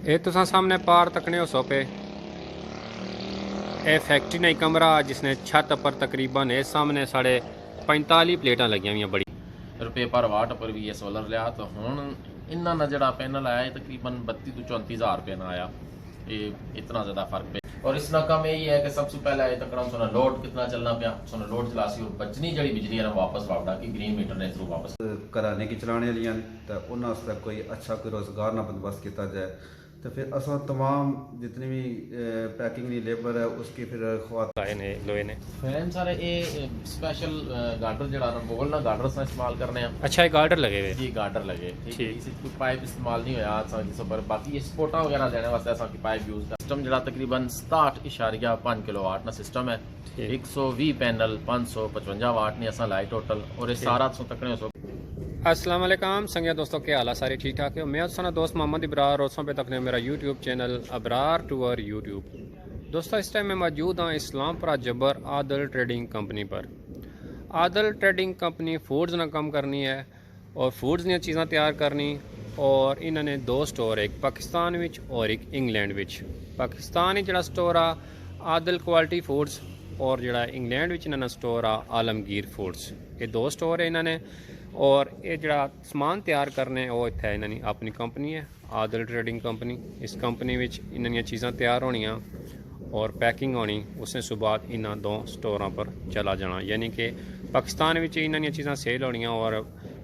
ये तुसा सामने पार तकने हो सोपे ये फैक्ट्री नहीं कमरा जिसने छत पर तकरीबन इस सामने साढ़े 45 प्लेटा लगी हुई बड़ी रुपये पर वाट पर भी ये सोलर लिया तो हुण इन्ना ना जड़ा पैनल आया तकरीबन 32 तो 34 हज़ार रुपये ना आया। ये इतना ज़्यादा फर्क पे और इसका काम यही है कि सबसे पहले आए तक सोना लोड कितना चलना पिया सोना लोड चलासी और बचनी जड़ी बिजली है ना वापस वापड़ा कि ग्रीन मीटर ने थ्रू वापस कराने की चलाने वाली तो उन्होंने कोई अच्छा कोई रोजगार ना बंदोबस्त किया जाए तो फिर असा तमाम जितनी भी पैकिंग की लेबर है उसकी फिर लोहे ने फैन सारे ये स्पेशल गार्डर जड़ा ना बोल ना गार्डर से इस्तेमाल करने हैं। अच्छा ये गार्डर लगे हुए जी गार्डर लगे ठीक। इसी कोई पाइप इस्तेमाल नहीं होया जिस पर बाकी ये स्पोर्टा वगैरह देने वास्ते असा की पाइप यूज कर सिस्टम जड़ा तकरीबन 67.5 किलोवाट ना सिस्टम है 120 पैनल 555 वाट ने असा लाई टोटल और ये सारा तकने अस्सलाम वालेकुम संगे दोस्तों के हाल सारे ठीक ठाक है। मैं सुना दोस्त मोहम्मद इब्रार रोसों पे तकने मेरा YouTube channel Abrar tour YouTube. दोस्तों इस टाइम मैं मौजूद हाँ इस्लामपुरा जबर आदल ट्रेडिंग कंपनी पर। आदल ट्रेडिंग कंपनी फूड्स ना कम करनी है और फूड्स दी चीज़ां तैयार करनी और इन्होंने दो स्टोर एक पाकिस्तान विच और एक इंग्लैंड विच। पाकिस्तान जड़ा स्टोर आ आदल क्वालिटी फूड्स और जड़ा इंग्लैंड विच इन्होंने स्टोर आ आलमगीर फूड्स। ये दो स्टोर है इन्होंने और ये जड़ा समान तैयार करने वो इत्थे इन्होंने अपनी कंपनी है आदल ट्रेडिंग कंपनी। इस कंपनी विच इन्होंने चीज़ां तैयार होनियां और पैकिंग होनी उसने सुबाद इन्होंने दो स्टोरों पर चला जाना यानी कि पाकिस्तान विच इन्होंने चीज़ां सेल होनियां और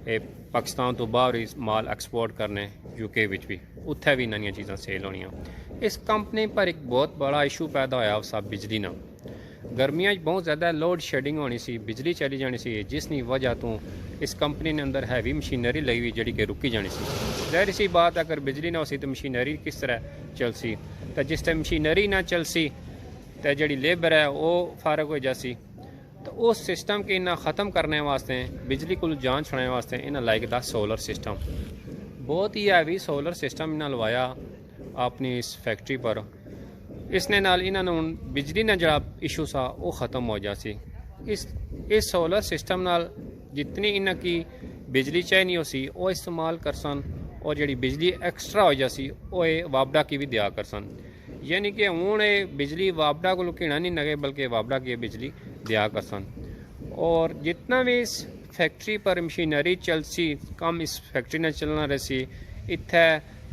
ये पाकिस्तान तो बाहर ही माल एक्सपोर्ट करने यूके विच भी उत्थे भी इन्होंने चीज़ां सेल होनियां। इस कंपनी पर एक बहुत बड़ा इशू पैदा होया उस बिजली ना गर्मियां बहुत ज़्यादा लोड शेडिंग होनी सी बिजली चली जानी सी जिसकी वजह तो इस कंपनी ने अंदर हैवी मशीनरी लगी हुई जी कि रुकी जानी सी। ज़ाहिर सी बात अगर बिजली ना होसी तो मशीनरी किस तरह चलसी तो जिस टाइम मशीनरी ना चलसी तो जी लेबर है वो फारग हो जासी। तो उस सिस्टम के इन्हें ख़त्म करने वास्ते बिजली को जान छुड़ाने वास्ते इन्हें लाइक दा सोलर सिस्टम बहुत ही हैवी सोलर सिस्टम इन्हें लवाया अपनी इस फैक्ट्री पर। इसने नाल इन्होंने हुण बिजली ना जड़ा इशू सा वो ख़त्म हो जासी। इस सोलर सिस्टम नाल जितनी इन्हें की बिजली चाहिए हो सी वो इस्तेमाल कर सन और जी बिजली एक्सट्रा हो जासी वो वापडा की भी दिया कर सन यानी कि हूँ ये बिजली वापडा को लुकीना नहीं लगे बल्कि वापडा की बिजली दिया कर सन। और जितना भी इस फैक्ट्री पर मशीनरी चलसी कम इस फैक्ट्री ने चलना रही इत्थे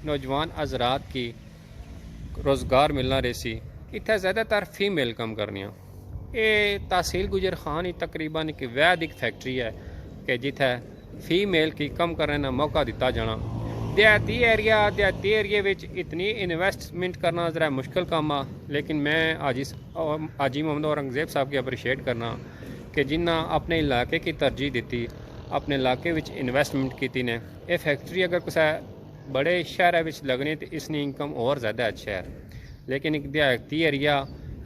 नौजवान हजरात की रोज़गार मिलना रही इत्थे ज़्यादातर फीमेल कम करनियाँ। ये तहसील गुजर खान ही तकरीबन एक वैदिक फैक्ट्री है कि जिथे फीमेल की कम करने का मौका दिता जाना। देहाती एरिया विच इतनी इन्वेस्टमेंट करना ज़रा मुश्किल काम आ लेकिन मैं हाजी मोहम्मद औरंगजेब साहब की अप्रीशिएट करना कि जिन्हें अपने इलाके की तरजीह दी अपने इलाके विच इन्वेस्टमेंट की ने। यह फैक्ट्री अगर किसी बड़े शहर विच लगनी तो इसकी इनकम और ज़्यादा अच्छा है लेकिन एक देहाती एरिया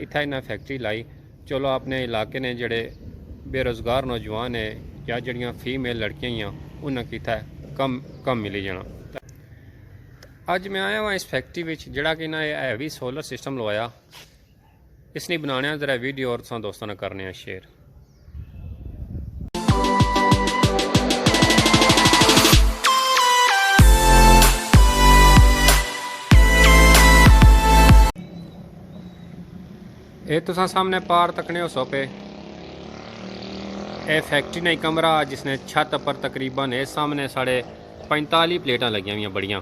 इतना इन्हें फैक्ट्री लाई चलो अपने इलाके ने जड़े बेरोज़गार नौजवान है या जड़ियाँ फीमेल लड़कियाँ उन्हें किता कम मिली जाना। अज मैं आया वहाँ इस फैक्ट्री विच जड़ा कि ना हैवी सोलर सिस्टम लवाया इसने बनाने ज़रा वीडियो और दोस्तों ने करने शेयर। ये तुसा सामने पार तकने हो सोपे ये फैक्ट्री नहीं कमरा जिसने छत पर तकरीबन इस सामने साढ़े 45 प्लेटा लगी हुई बड़ियाँ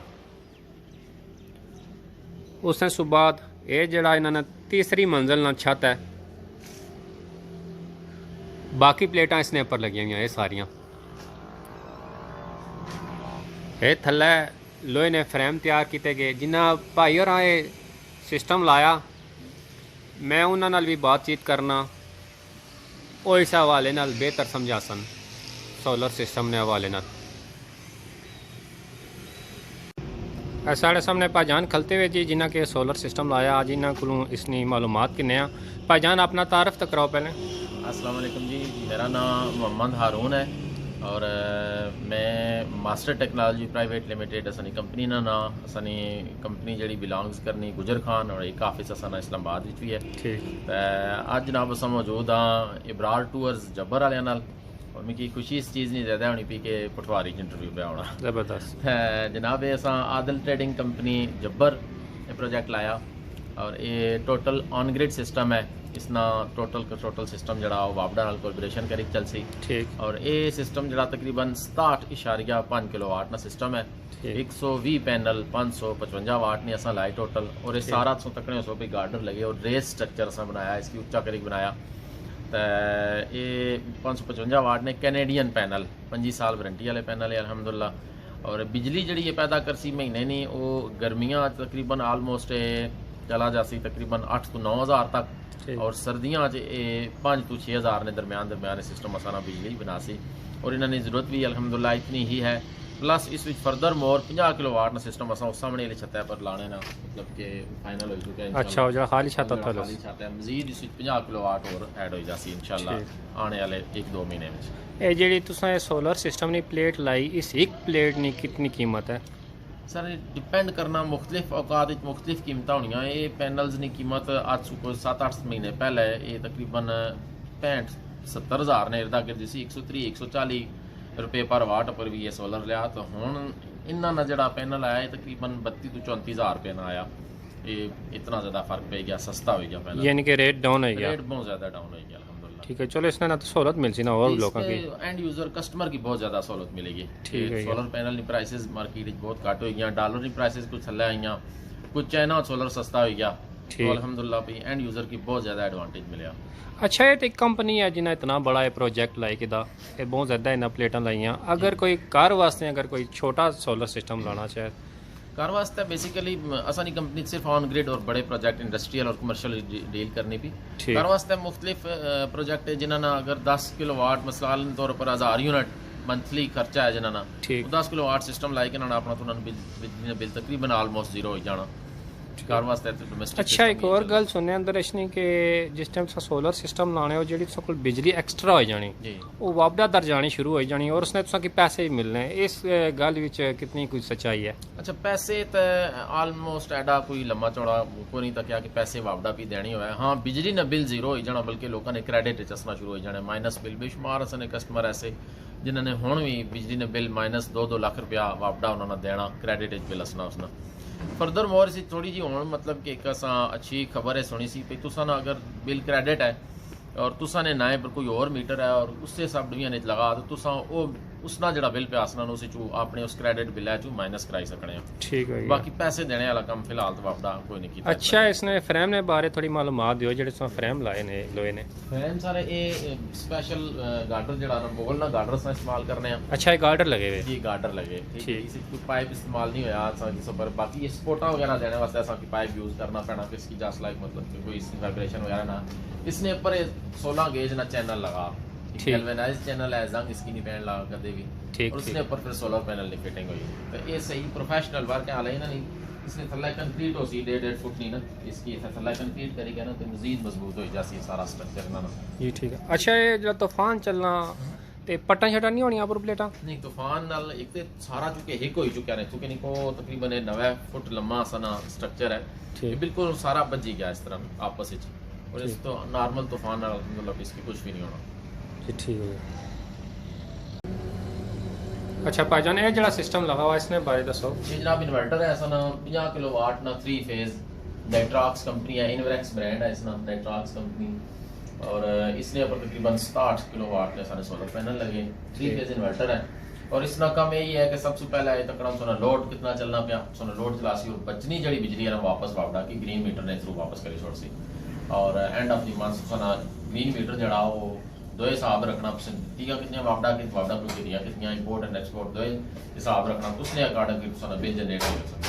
उसने सुबाद ये जड़ा इन्होंने तीसरी मंजिल ना छत है बाकी प्लेटा इसने ऊपर लगी हुई ये सारियाँ। ये थल्ले लोहे ने फ्रेम तैयार किए गए जिन्हें भाई और ये सिस्टम लाया मैं उन्होंने भी बातचीत करना वो इस हवाले नाल बेहतर समझा सन सोलर सिस्टम ने हवाले नाल। साढ़े सामने भाईजान खलते हुए जी जिन्हें के सोलर सिस्टम लाया आज इन्हों को इसकी मालूमात किन्ने आ। भाईजान अपना तारफ तो कराओ पहले। अस्सलाम वालेकुम जी मेरा नाम मोहम्मद हारून है और मैं मास्टर टेक्नोलॉजी प्राइवेट लिमिटेड असनी कंपनी ना ना असनी कंपनी जड़ी बिलोंग्स करनी गुजर खान और एक ऑफिस असना इस्लामाबाद भी है। ठीक अज जनाब अस मौजूद हाँ इब्रार टूर्स जबर वाले नाल और मिगी खुशी इस चीज़ नहीं ज़्यादा होनी पी कि पटवारी इंटरव्यू पे आना ज़बरदस्त जनाब अस आदल ट्रेडिंग कंपनी जबर ये प्रोजेक्ट लाया और ये टोटल ऑन ग्रिड सिस्टम है। इसना टोटल सिस्टम जड़ा वापडा नाल कोलैबोरेशन करी चल सी ठीक और ये सिस्टम जड़ा तकरीबन 67.5 किलोवाट ना सिस्टम है। 120 पैनल 555 वाट ने असा लाए टोटल और ये सारा सो तकने सो पे गार्डर लगे और रेस स्ट्रक्चर असा बनाया, इसकी उच्चा करी बनाया। तो ये 555 वाट ने कैनेडियन पैनल 5 साल वारंटी वाले पैनल है अल्हम्दुलिल्लाह। और बिजली जड़ी ये पैदा कर सी महीने नहीं वो गर्मियाँ तकरीबन आलमोस्ट चला जासी तकरीबन 8 तो 9 हज़ार तक और सर्दियाँ 5 तो 6 हज़ार ने दरम्यान सिस्टम असाना बिजली बना सी और इन्होंने जरूरत भी अल्हम्दुलिल्लाह इतनी ही है। प्लस इस विच फर्दर मोर 50 किलोवाट ना सिस्टम असा उस सामने वाली छत पर लाने ना मतलब कि फाइनल हो चुका है। अच्छा हो जा खाली छत था खाली छत है मजीद इस विच 50 किलोवाट और ऐड हो जासी इंशाल्लाह आने वाले 1-2 महीने में। ये जेडी तुसा सोलर सिस्टम ने प्लेट लाई, इस एक प्लेट की कितनी कीमत है? सर डिपेंड करना मुख्तलिफ औकात मुख्तलिफ कीमत होनिया। ये पैनल्स की कीमत आज को 7-8 महीने पहले ये तकरीबन 65-70 हज़ार ने इर्दा गिर्द सी 130-140 रुपये पर वाट पर भी ये सोलर लिया। तो हुण इन्ना जड़ा पैनल आया तकरीबन 32 तो 34 हज़ार रुपये ना आया। ये इतना ज़्यादा फर्क पे गया, सस्ता हो गया पैनल, यानी कि रेट डाउन हो गया, रेट बहुत ज़्यादा डाउन हो गया अल्हम्दुलिल्लाह। ठीक है चलो इसने ना तो सहूलत मिल सी ना और लोगों की एंड यूजर कस्टमर की बहुत ज़्यादा सहूलत मिलेगी। ठीक है सोलर पैनल की प्राइसेस मार्केट बहुत घट हो गई, डॉलर की प्राइसेस कुछ थल्ले आई, कुछ चाइना सोलर सस्ता हो गया तो अल्हम्दुलिल्लाह भी एंड यूजर की बहुत ज़्यादा एडवांटेज मिले। अच्छा ये तो एक कंपनी है जिन्हें इतना बड़ा ये प्रोजेक्ट लाई कि ये बहुत ज़्यादा इन्हें प्लेटा लाइया, अगर कोई कार वास्ते अगर कोई छोटा सोलर सिस्टम लाना चाहे कार वास्ते बेसिकली असानी कंपनी सिर्फ ऑन ग्रिड और बड़े प्रोजेक्ट इंडस्ट्रियल और कमर्शियल डील करनी भी। कार वास्ते मुख्तलिफ प्रोजेक्ट है जिन्होंने अगर 10 किलोवाट मिसाल तौर पर 1000 यूनिट मंथली खर्चा है जिन्होंने 10 किलोवाट सिस्टम लाई के अपना तो बिजली बिल तकरीबन आलमोस्ट जीरो हो जाना कार वास्ते तो डोमेस्टिक। अच्छा एक और गल सुनने अंदर इसने कि जिस टाइम सोलर सिस्टम लाने हो जी कोल बिजली एक्सट्रा हो जानी वो वापडा दर जानी शुरू हो जानी और उसने तुसा की पैसे भी मिलने, इस गल विच कितनी कुछ सच्चाई है? अच्छा पैसे तो आलमोस्ट एडा कोई लम्बा चौड़ा को नहीं तक कि पैसे वापडा भी देनी हुआ है। हाँ बिजली ने बिल जीरो हो जाना बल्कि लोगों ने क्रेडिट चसना शुरू हो जाना, माइनस बिल बेशुमार असने कस्टमर ऐसे जिन्होंने हुण भी बिजली ने बिल माइनस 2-2 लाख रुपया वापडा उन्होंने देना क्रेडिट बिल असना उसना। फर्दर मोर इसी थोड़ी जी हुण मतलब कि एक असां अच्छी खबर है सुनी सी भी तुसा ना अगर बिल क्रेडिट है और तुसा ने नाए पर कोई और मीटर है और उससे सब डिविजन ने लगा तो तुसा वो उसना जड़ा बिल पे आसना उस अपने उस क्रेडिट बिल है माइनस कराई सकने। ठीक है बाकी पैसे देने वाला काम फिलहाल तो वापदा कोई नहीं किया। अच्छा इसने फ्रेम ने बारे थोड़ी मालूमात दियो जेडे तुसा फ्रेम लाए ने लोहे ने? फ्रेम सारे ये स्पेशल गार्डर जड़ा ना बोल ना गार्डर सा इस्तेमाल करने हैं। अच्छा ये गार्डर लगे हुए जी गार्डर लगे ठीक इसी कोई पाइप इस्तेमाल नहीं होया असा पर बाकी ये स्पोटा वगैरह देने वास्ते असा की पाइप यूज करना पैना कि इसकी जस्ट लाइक मतलब कोई वाइब्रेशन वगैरह ना इसने ऊपर 16 गेज ना चैनल लगा गैल्वेनाइज चैनल है जंग इसकी नहीं पैन लगा कदे भी और उसने ऊपर फिर सोलर पैनल की फिटिंग हुई तो ये सही प्रोफेशनल वर्क है। हालांकि ना नहीं इसने थल्ला कंक्रीट हो सी 1.5 फुट नहीं ना इसकी थल्ला कंक्रीट करेगा ना तो मजीद मजबूत हो जासी सारा स्ट्रक्चर ना जी ठीक है। अच्छा ये जो तूफान चलना ते पट्टा छटा नहीं होनी पर प्लेटा नहीं तूफान नाल एक ते सारा चुके हिक हो चुका है क्योंकि निको तकरीबन 9 फुट लंबा सना स्ट्रक्चर है बिल्कुल सारा बजी गया इस तरह आपस में और इस तो नॉर्मल तूफान नाल मतलब इसकी कुछ भी नहीं होना जी ठीक है। अच्छा भाईजान ये जड़ा सिस्टम लगा हुआ इसने बारे दसो। ये जनाब इन्वर्टर है सन 50 किलोवाट ना 3 फेज नेट्रॉक्स कंपनी है इनवेक्स ब्रांड है इसना नेट्रॉक्स कंपनी और इसने ऊपर तकरीबन 60 किलोवाट के सारे सोलर पैनल लगे 3 फेज इन्वर्टर है और इसका काम यही है कि सबसे पहले ये तकड़ा सोना लोड कितना चलना पिया सोना लोड चलासी और बचनी जड़ी बिजली है वापस वापड़ा की ग्रीन मीटर ने थ्रू वापस करी छोड़ सी और एंड ऑफ द मंथ सोना ग्रीन मीटर जड़ा वो दो हिसाब रखना पसंद ठीक है कितने वापडा को दिया कितनी इंपोर्ट एंड एक्सपोर्ट दो हिसाब रखना उसने अकॉर्डिंग सोना बिल जनरेट कर सकते।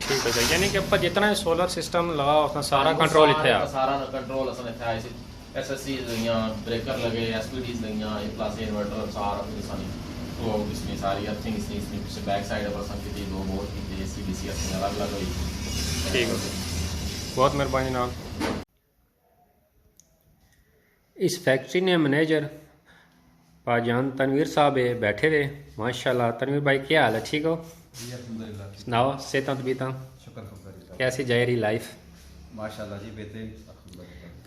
ठीक है यानी कि ऊपर जितना सोलर सिस्टम लगा उसका सारा कंट्रोल इथे है सारा कंट्रोल असने था ऐसे एसएससीज लगियां ब्रेकर लगे एसपीडीज लगियां ये प्लस इन्वर्टर सारा कुछ सानी तो इसमें सारी अर्थिंग इसमें से बैक साइड पर संकेत दो बोर्ड की एसी डीसी असने अलग-अलग हुई। ठीक है बहुत मेहरबानी जनाब। इस फैक्ट्री ने मैनेजर पाजान तनवीर साहब है बैठे थे माशाल्लाह। तनवीर भाई क्या हाल है ठीक हो? सुनाओ सेहत तबीयत शुक्र कैसी जा रही लाइफ? माशाल्लाह जी बेहतरीन।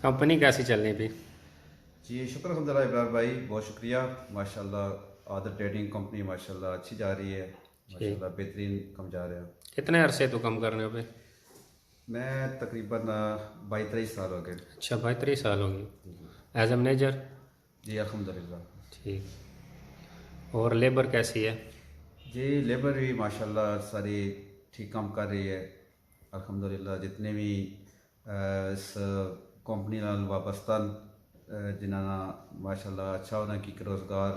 कंपनी कैसी चल रही भी? जी शुक्र अल्हम्दुलिल्लाह इब्रार भाई बहुत शुक्रिया माशाल्लाह आदर ट्रेडिंग कंपनी माशाल्लाह अच्छी जा रही है माशाल्लाह बेहतरीन कम जा रहे हैं। कितने अरसे तो कम कर रहे हो पे? मैं तकरीबन 22-23 साल हो गए। अच्छा 22 साल हो गए एज ए मैनेजर। जी अल्हम्दुलिल्लाह। ठीक। और लेबर कैसी है? जी लेबर भी माशाल्लाह सारी ठीक काम कर रही है अल्हम्दुलिल्लाह। जितने भी इस कंपनी नाल वाबस्ता जिन्होंने माशाल्लाह अच्छा उन्हें की रोज़गार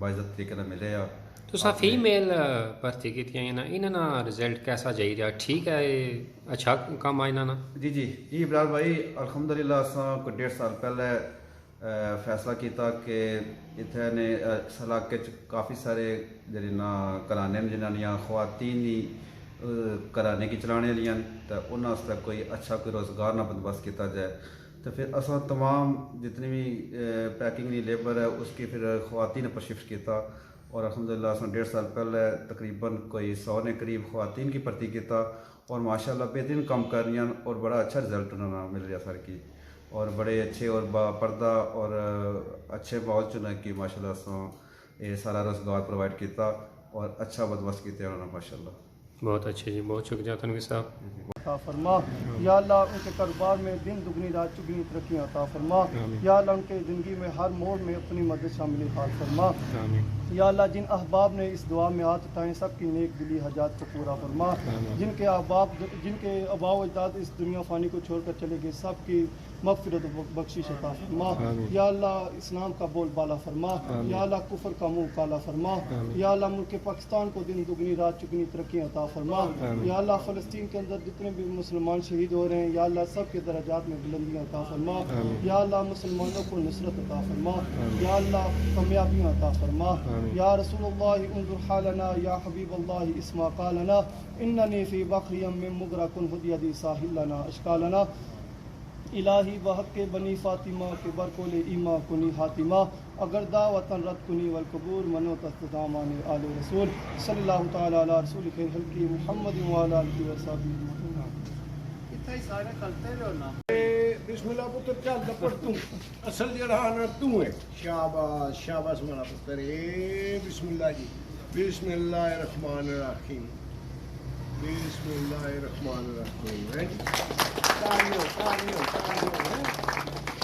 बाइज़त तरीके नाल मिले आ। तुसा फीमेल भर्ती की ना इन्होंने रिजल्ट कैसा जाई रहा? ठीक है अच्छा काम आ इन्होंने? जी जी जी इब्रार भाई अल्हम्दुलिल्लाह असां कोई 1.5 साल पहले फैसला किया कि इत्थे ने इस इलाके च काफ़ी सारे जेह्ड़े ना घराने न जिन्हां ख्वातीन ही घराने की चलाने वाली तो उन्होंने आस्तै कोई अच्छा कोई रोज़गार ना बंदोबस्त किया जाए। तो फिर असां तमाम जितनी भी पैकिंग की लेबर है उसकी फिर ख्वातीन पर शिफ्ट किया और अल्हम्दुलिल्लाह असां 1.5 साल पहले तकरीबन कोई 100 ने करीब ख्वातीन की भर्ती किया और माशाल्लाह बेहतरीन काम कर रही हैं और बड़ा अच्छा रिजल्ट उन्होंने मिल रहा सर की और बड़े अच्छे और बापर्दा और अच्छे माहौल चुना कि माशाल्लाह असां ये सारा रोज़गार प्रोवाइड किया और अच्छा बंदोबस्त किया उन्होंने माशाल्लाह। बहुत अच्छे जी, बहुत शुक्रिया तनवीर साहब। अता फरमा या अल्लाह उनके कारोबार में दिन दुगनी रात चुगनी तरक्की अता फरमा। या अल्लाह उनके ज़िंदगी में हर मोड़ में अपनी मदद शामिल हाल फरमा। या अल्लाह जिन अहबाब ने इस दुआ में हाथ उठाए सबकी नेक दिली हजात को पूरा फरमा। जिनके अबाव अजदाद इस दुनिया फ़ानी को छोड़कर चले गए सबकी मग़फ़िरत बख्शिश अता फरमा। या अल्लाह इस्लाम का बोल बाला फरमा। या अल्लाह कुफर का मुँह काला फरमा। या अल्लाह मुल्क पाकिस्तान को दिन दुगनी रात चुगनी तरक्की अता फरमा। या अल्लाह फ़लस्तीन के अंदर जितने भी मुसलमान शहीद हो रहे हैं या अल्लाह सब के दर्जात में बुलंदियाँ अता फरमा। या अल्लाह मुसलमानों को नुसरत अता फरमा। या अल्लाह कामयाबियाँ अता फरमा। या रसूलुल्लाह उन्ज़ुर हालना या हबीबल्लाह इस्मा क़ालना इन्ननी फ़ी बख़रियम मिन मुग़रक़ुन हुदियदी साहिलना अशकालना इलाही बहक के बनी फ़ातिमा के बरकोले ईमा कुनी हातिमा अगर दावतन रद कुनी वल कबूर मनो तस्तदामान आले रसूल सल्लल्लाहु तआला अला रसूल खैर खल्क़ी मुहम्मद व अला आलिहि व सहबिही इत्थे सारे करते रहो ना। बिस्मिल्लाह पुत्र चल दा पढ़ तू असल जेड़ा ना तू है। शाबाश शाबाश मेरा पुत्र ए बिस्मिल्लाह जी। बिस्मिल्लाहिर रहमानिर रहीम बिस्मिल्लाहिर रहमानिर रहीम। तालियों तालियों तालियों।